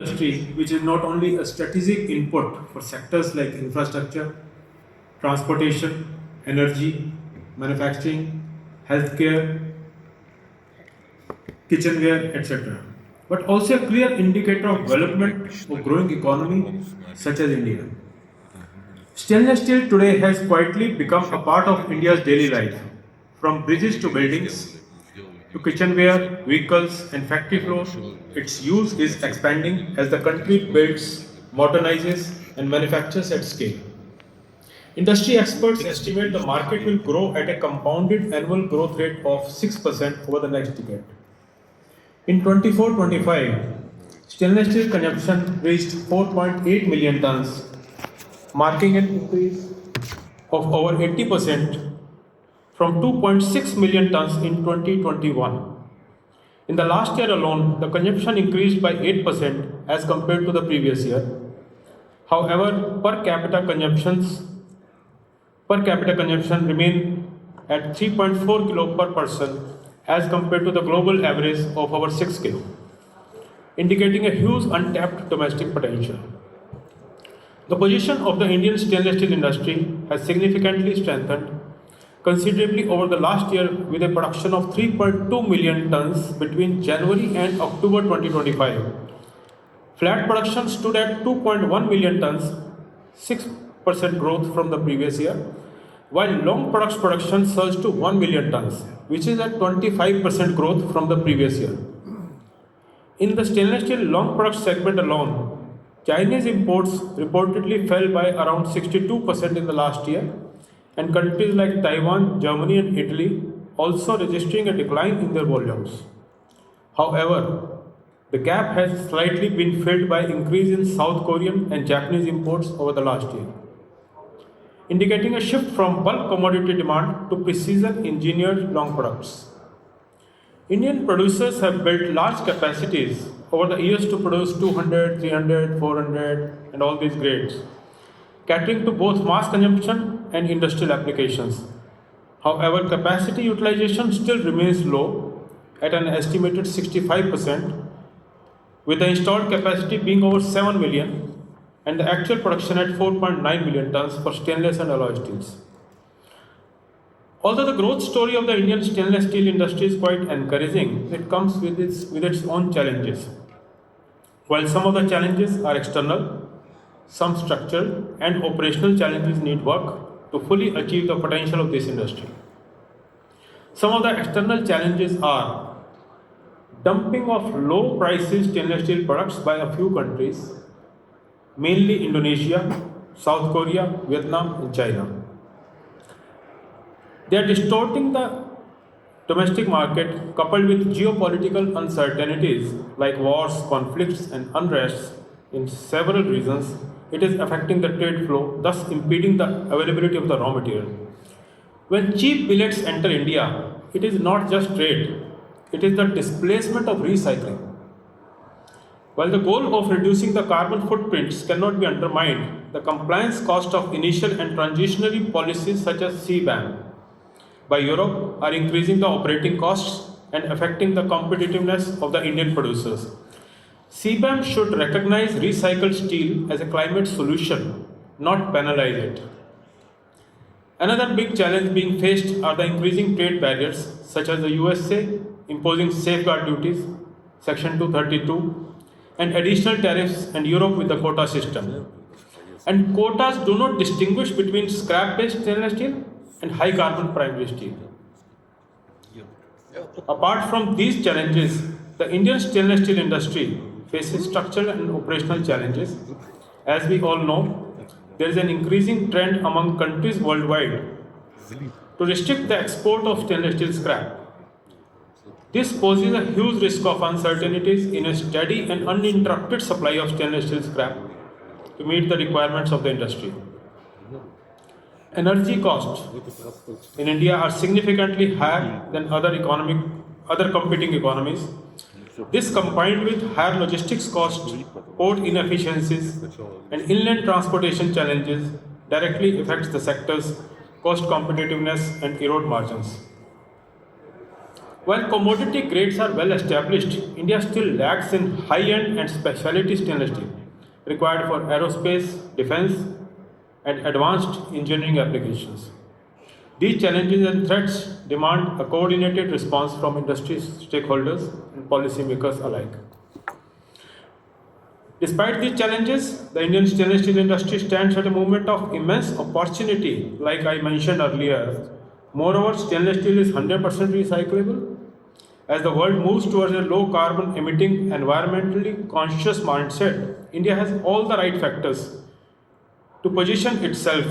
industry, which is not only a strategic input for sectors like infrastructure, transportation, energy, manufacturing, healthcare, kitchenware, etc., but also a clear indicator of development for growing economy such as India. Stainless steel today has quietly become a part of India's daily life, from bridges to buildings to kitchenware, vehicles, and factory floors. Its use is expanding as the country builds, modernizes, and manufactures at scale. Industry experts estimate the market will grow at a compounded annual growth rate of 6% over the next decade. In 24-25, stainless steel consumption reached 4.8 million tons, marking an increase of over 80% from 2.6 million tons in 2021. In the last year alone, the consumption increased by 8% as compared to the previous year. However, per capita consumption remained at 3.4 kilo per person as compared to the global average of over 6 kilo, indicating a huge untapped domestic potential. The position of the Indian stainless steel industry has significantly strengthened considerably over the last year with a production of 3.2 million tons between January and October 2025. Flat production stood at 2.1 million tons, 6% growth from the previous year, while long products production surged to 1 million tons, which is at 25% growth from the previous year. In the stainless steel long products segment alone, Chinese imports reportedly fell by around 62% in the last year, and countries like Taiwan, Germany, and Italy also registering a decline in their volumes. However, the gap has slightly been filled by increase in South Korean and Japanese imports over the last year, indicating a shift from bulk commodity demand to precision engineered long products. Indian producers have built large capacities over the years to produce 200, 300, 400, and all these grades, catering to both mass consumption and industrial applications. However, capacity utilization still remains low at an estimated 65%, with the installed capacity being over 7 million and the actual production at 4.9 million tons for stainless and alloy steels. Although the growth story of the Indian stainless steel industry is quite encouraging, it comes with its own challenges. While some of the challenges are external, some structural and operational challenges need work to fully achieve the potential of this industry. Some of the external challenges are dumping of low prices stainless steel products by a few countries, mainly Indonesia, South Korea, Vietnam, and China. They are distorting the domestic market, coupled with geopolitical uncertainties like wars, conflicts, and unrests in several regions. It is affecting the trade flow, thus impeding the availability of the raw material. When cheap billets enter India, it is not just trade, it is the displacement of recycling. While the goal of reducing the carbon footprints cannot be undermined, the compliance cost of initial and transitionary policies such as CBAM by Europe are increasing the operating costs and affecting the competitiveness of the Indian producers. CBAM should recognize recycled steel as a climate solution, not penalize it. Another big challenge being faced are the increasing trade barriers, such as the USA imposing safeguard duties, Section 232, and additional tariffs, and Europe with the quota system. And quotas do not distinguish between scrap-based stainless steel and high-carbon primary steel. Apart from these challenges, the Indian stainless steel industry faces structural and operational challenges. As we all know, there is an increasing trend among countries worldwide to restrict the export of stainless steel scrap. This poses a huge risk of uncertainties in a steady and uninterrupted supply of stainless steel scrap to meet the requirements of the industry. Energy costs in India are significantly higher than other competing economies. This, combined with higher logistics costs, port inefficiencies, and inland transportation challenges, directly affects the sector's cost competitiveness and erode margins. While commodity grades are well established, India still lacks in high-end and specialty stainless steel required for aerospace, defense, and advanced engineering applications. These challenges and threats demand a coordinated response from industry stakeholders and policymakers alike. Despite these challenges, the Indian stainless steel industry stands at a moment of immense opportunity, like I mentioned earlier. Moreover, stainless steel is 100% recyclable. As the world moves towards a low carbon emitting, environmentally conscious mindset, India has all the right factors to position itself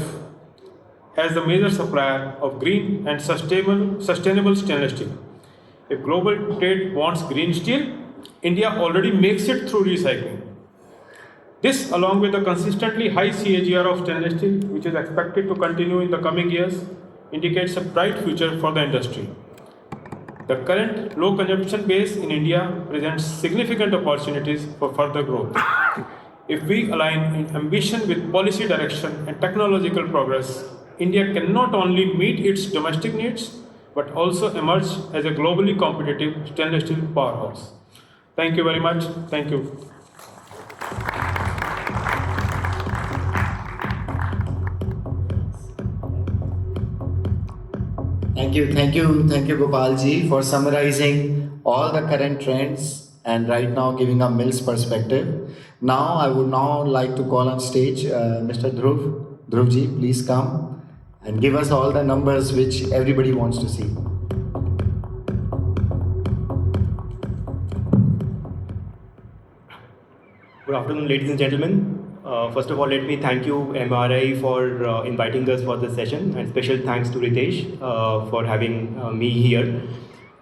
as the major supplier of green and sustainable stainless steel. If global trade wants green steel, India already makes it through recycling. This, along with the consistently high CAGR of stainless steel, which is expected to continue in the coming years, indicates a bright future for the industry. The current low consumption base in India presents significant opportunities for further growth. If we align in ambition with policy direction and technological progress, India can not only meet its domestic needs, but also emerge as a globally competitive stainless steel powerhouse. Thank you very much. Thank you. Thank you, Gopalji, for summarizing all the current trends and right now giving a mill's perspective. Now, I would now like to call on stage Mr. Dhruv. Dhruvji, please come and give us all the numbers which everybody wants to see. Good afternoon, ladies and gentlemen. First of all, let me thank you, MRI, for inviting us for this session, and special thanks to Ritesh for having me here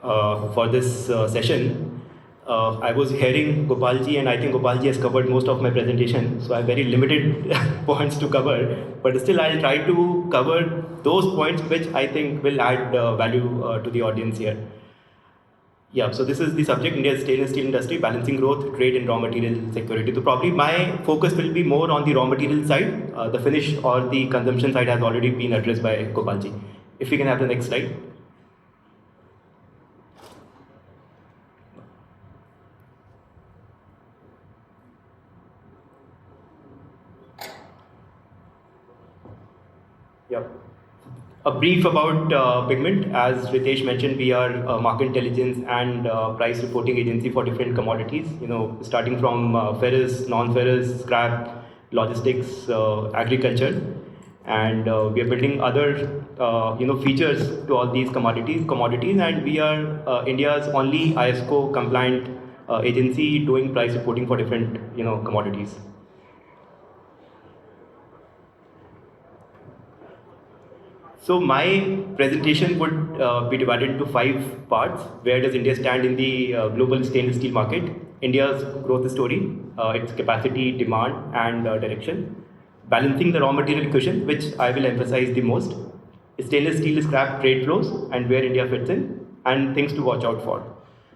for this session. I was hearing Gopalji, and I think Gopalji has covered most of my presentation, so I have very limited points to cover, but still I'll try to cover those points which I think will add value to the audience here. Yeah, so this is the subject, India's stainless steel industry, balancing growth, trade and raw material security. So probably my focus will be more on the raw material side. The finish or the consumption side has already been addressed by Gopalji. If we can have the next slide. Yeah. A brief about pigment. As Ritesh mentioned, we are a market intelligence and price reporting agency for different commodities. Starting from ferrous, non-ferrous, scrap, logistics, agriculture, and we are building other features to all these commodities. And we are India's only ISO compliant agency doing price reporting for different commodities. So my presentation would be divided into 5 parts. Where does India stand in the global stainless steel market? India's growth story, its capacity, demand and direction. Balancing the raw material equation, which I will emphasize the most. Stainless steel scrap trade flows and where India fits in, and things to watch out for.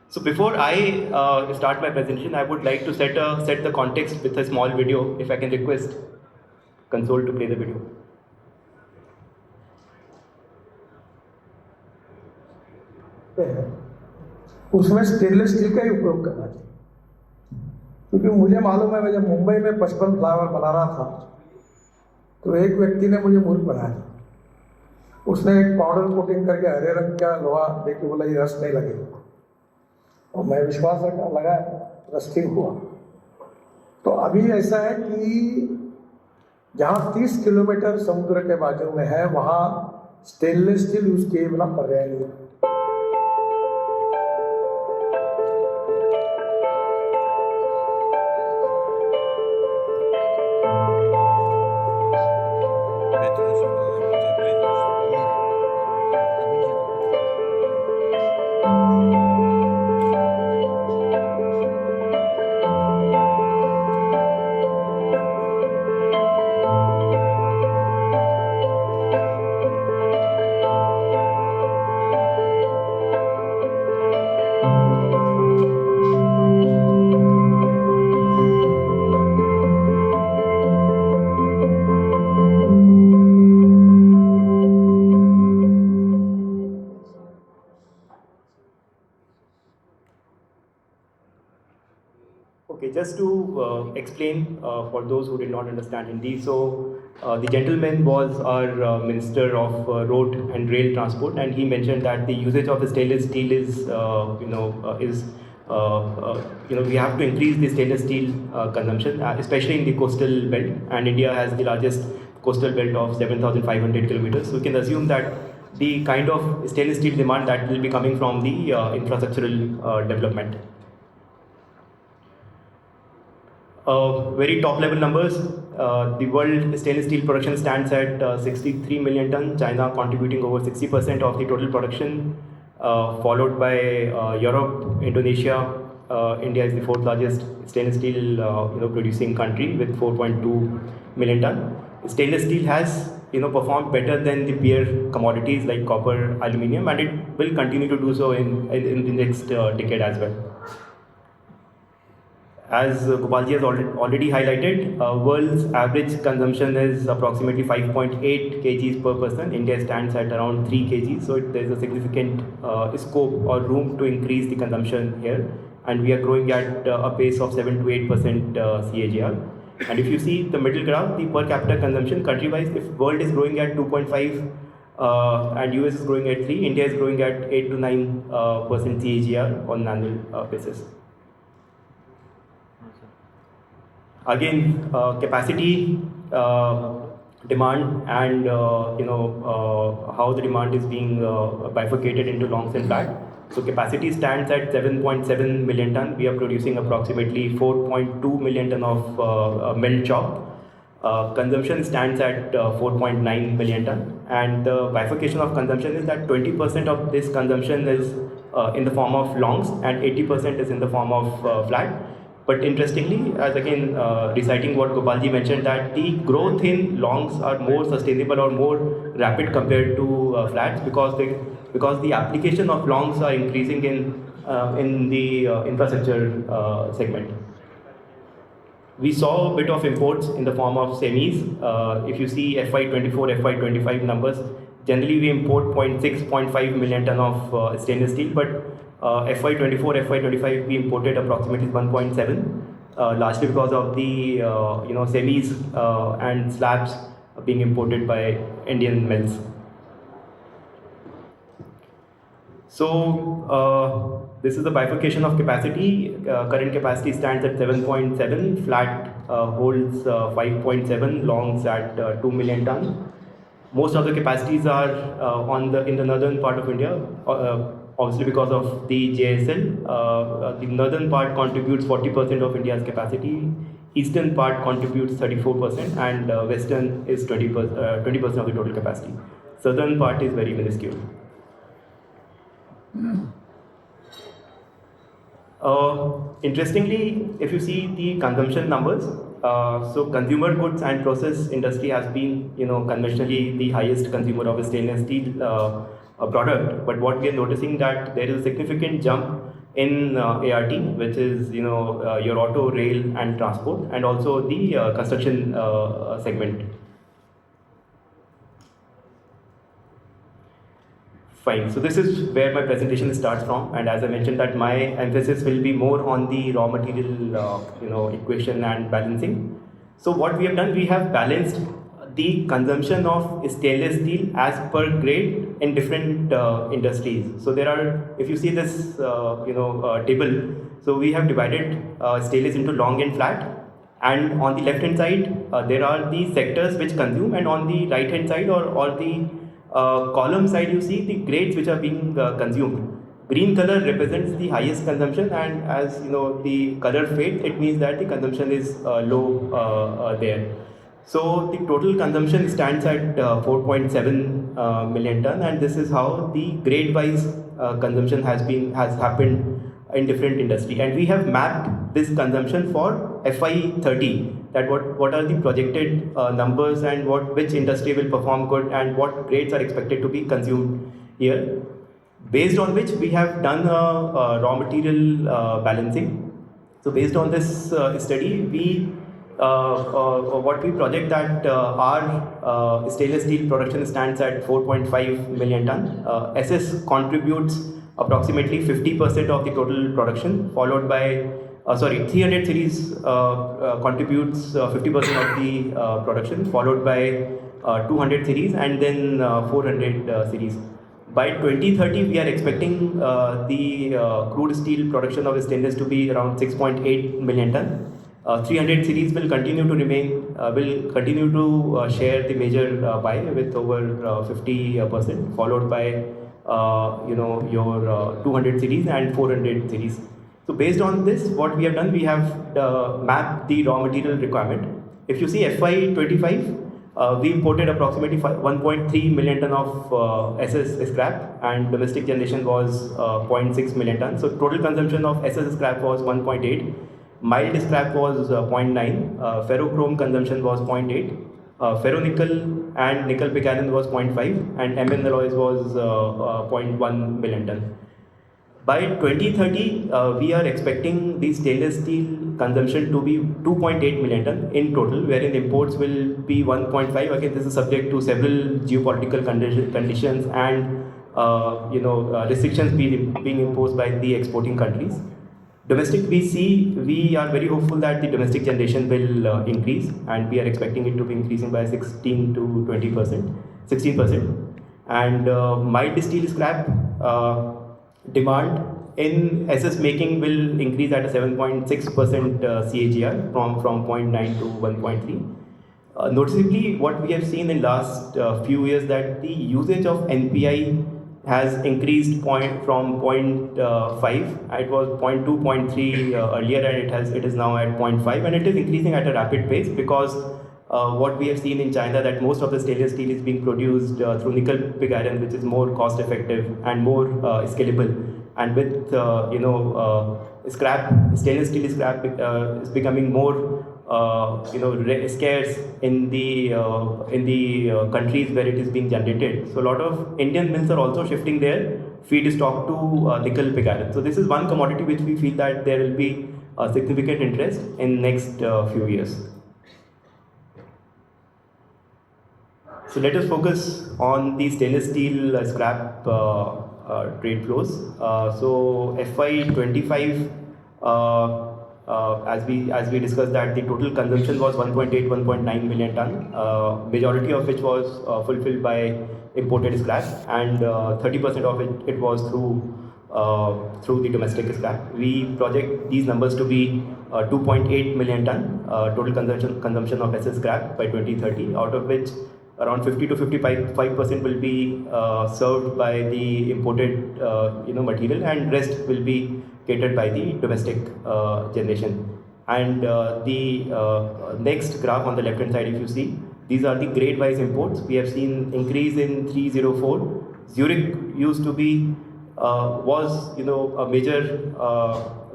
So before I start my presentation, I would like to set the context with a small video. If I can request console to play the video. उसमें stainless steel का ही उपयोग करना चाहिए, क्योंकि मुझे मालूम है मैं जब मुंबई में 55 फ्लावर बना रहा था तो एक व्यक्ति ने मुझे मूर्ख बनाया। उसने एक पाउडर कोटिंग करके हरे रंग का लोहा देके बोला ये रस्ट नहीं लगेगा, और मैं विश्वास लगाया, रस्टिंग हुआ। तो अभी ऐसा है कि जहाँ 30 किलोमीटर समुद्र के बाजू में है वहाँ स्टेनलेस स्टील यूज किए बिना पर्याय नहीं है। just to explain for those who did not understand Hindi, so the gentleman was our Minister of Road and Rail Transport, and he mentioned that the usage of stainless steel is, we have to increase the stainless steel consumption, especially in the coastal belt, and India has the largest coastal belt of 7,500 kilometers. So we can assume that the kind of stainless steel demand that will be coming from the infrastructural development. Very top level numbers, the world stainless steel production stands at 63 million ton, China contributing over 60% of the total production, followed by Europe, Indonesia. India is the fourth largest stainless steel producing country with 4.2 million ton. Stainless steel has performed better than the peer commodities like copper, aluminium, and it will continue to do so in the next decade as well. As Gopalji has already highlighted, world's average consumption is approximately 5.8 kgs per person. India stands at around 3 kgs, so there is a significant scope or room to increase the consumption here, and we are growing at a pace of 7 to 8% CAGR. And if you see the middle graph, the per capita consumption country-wise, if world is growing at 2.5 and US is growing at 3, India is growing at 8 to 9% CAGR on an annual basis. Again, capacity, demand, and how the demand is being bifurcated into longs and flats. So capacity stands at 7.7 million ton. We are producing approximately 4.2 million ton of melt chop. Consumption stands at 4.9 million ton, and the bifurcation of consumption is that 20% of this consumption is in the form of longs and 80% is in the form of flat. But interestingly, as again reciting what Gopalji mentioned, that the growth in longs are more sustainable or more rapid compared to flats because the application of longs are increasing in the infrastructure segment. We saw a bit of imports in the form of semis. If you see FY24, FY25 numbers, generally we import 0.5 million ton of stainless steel, but FY24, FY25 we imported approximately 1.7, largely because of the semis and slabs being imported by Indian mills. So this is the bifurcation of capacity. Current capacity stands at 7.7, flat holds 5.7, longs at 2 million ton. Most of the capacities are in the northern part of India. Obviously because of the JSL, the northern part contributes 40% of India's capacity, eastern part contributes 34%, and western is 20% of the total capacity. Southern part is very minuscule. Interestingly, if you see the consumption numbers, so consumer goods and process industry has been conventionally the highest consumer of a stainless steel product, but what we are noticing that there is a significant jump in ART, which is your auto, rail and transport, and also the construction segment. Fine, so this is where my presentation starts from, and as I mentioned that my emphasis will be more on the raw material equation and balancing. So what we have done, we have balanced the consumption of stainless steel as per grade in different industries. So there are, if you see this table, so we have divided stainless into long and flat, and on the left hand side there are the sectors which consume, and on the right hand side or the column side you see the grades which are being consumed. Green color represents the highest consumption, and as the color fades, it means that the consumption is low there. So the total consumption stands at 4.7 million ton, and this is how the grade-wise consumption has happened in different industry. And we have mapped this consumption for FY30. That what are the projected numbers and which industry will perform good and what grades are expected to be consumed here. Based on which we have done a raw material balancing. So based on this study, what we project that our stainless steel production stands at 4.5 million ton. SS contributes approximately 50% of the total production, followed by 300 series contributes 50% of the production, followed by 200 series and then 400 series. By 2030, we are expecting the crude steel production of stainless to be around 6.8 million ton. 300 series will continue to share the major pie with over 50%, followed by your 200 series and 400 series. So based on this, what we have done, we have mapped the raw material requirement. If you see FY25, we imported approximately 1.3 million ton of SS scrap, and domestic generation was 0.6 million ton. So total consumption of SS scrap was 1.8. Mild scrap was 0.9. Ferrochrome consumption was 0.8. Ferronickel and nickel pig iron was 0.5, and MN alloys was 0.1 million ton. By 2030, we are expecting the stainless steel consumption to be 2.8 million ton in total, wherein imports will be 1.5. Again, this is subject to several geopolitical conditions and restrictions being imposed by the exporting countries. Domestic, we are very hopeful that the domestic generation will increase, and we are expecting it to be increasing by 16 to 20%, 16%. And mild steel scrap demand in SS making will increase at a 7.6% CAGR from 0.9 to 1.3. Noticeably, what we have seen in last few years, that the usage of NPI has increased from 0.5. It was 0.2, 0.3 earlier, and it is now at 0.5, and it is increasing at a rapid pace because what we have seen in China, that most of the stainless steel is being produced through nickel pig iron, which is more cost effective and more scalable. And with stainless steel scrap is becoming more scarce in the countries where it is being generated. So a lot of Indian mills are also shifting their feedstock to nickel pig iron. So this is one commodity which we feel that there will be a significant interest in next few years. So let us focus on the stainless steel scrap trade flows. So FY25, as we discussed, that the total consumption was 1.9 million ton, majority of which was fulfilled by imported scrap, and 30% of it was through the domestic scrap. We project these numbers to be 2.8 million ton total consumption of SS scrap by 2030, out of which around 50 to 55% will be served by the imported material, and rest will be catered by the domestic generation. And the next graph on the left hand side, if you see, these are the grade wise imports. We have seen increase in 304. Zurich used to be was a major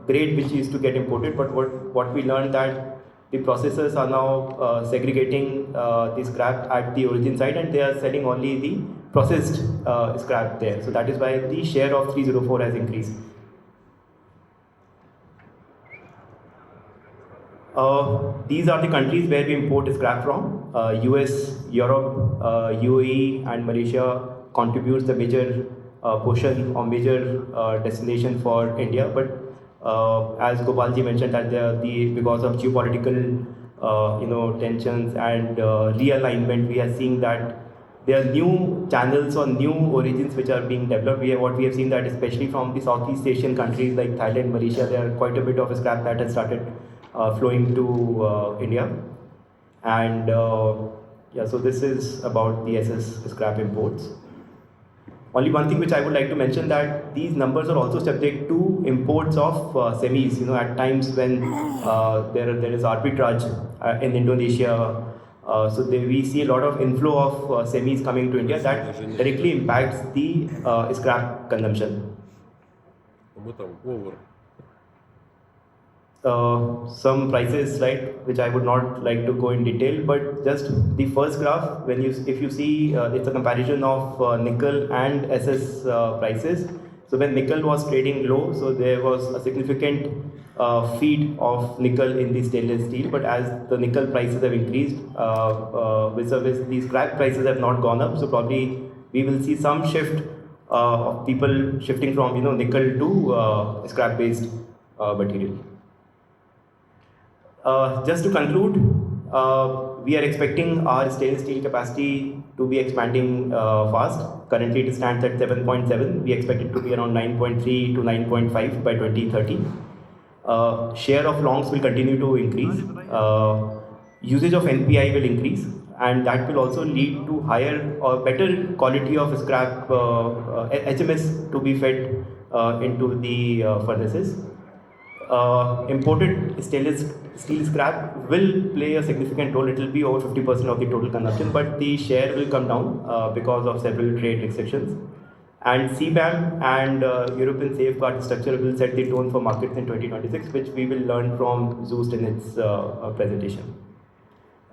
grade which used to get imported, but what we learned, that the processors are now segregating the scrap at the origin site, and they are selling only the processed scrap there. So that is why the share of 304 has increased. These are the countries where we import scrap from. US, Europe, UAE and Malaysia contributes the major portion or major destination for India. But as Gopalji mentioned, that because of geopolitical tensions and realignment, we are seeing that there are new channels or new origins which are being developed. What we have seen, that especially from the Southeast Asian countries like Thailand, Malaysia, there are quite a bit of scrap that has started flowing to India. And so this is about the SS scrap imports. Only one thing which I would like to mention, that these numbers are also subject to imports of semis. At times when there is arbitrage in Indonesia, so we see a lot of inflow of semis coming to India that directly impacts the scrap consumption. Some prices, right, which I would not like to go in detail, but just the first graph, if you see, it's a comparison of nickel and SS prices. So when nickel was trading low, so there was a significant feed of nickel in the stainless steel, but as the nickel prices have increased, these scrap prices have not gone up, so probably we will see some shift of people shifting from nickel to scrap based material. Just to conclude, we are expecting our stainless steel capacity to be expanding fast. Currently it stands at 7.7. We expect it to be around 9.3 to 9.5 by 2030. Share of longs will continue to increase. Usage of NPI will increase, and that will also lead to higher or better quality of scrap HMS to be fed into the furnaces. Imported stainless steel scrap will play a significant role. It will be over 50% of the total consumption, but the share will come down because of several trade restrictions. And CBAM and European safeguard structure will set the tone for markets in 2026, which we will learn from Zoost in its presentation.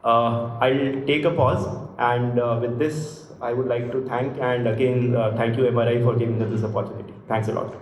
I'll take a pause, and with this, I would like to thank, and again, thank you MRI for giving us this opportunity. Thanks a lot.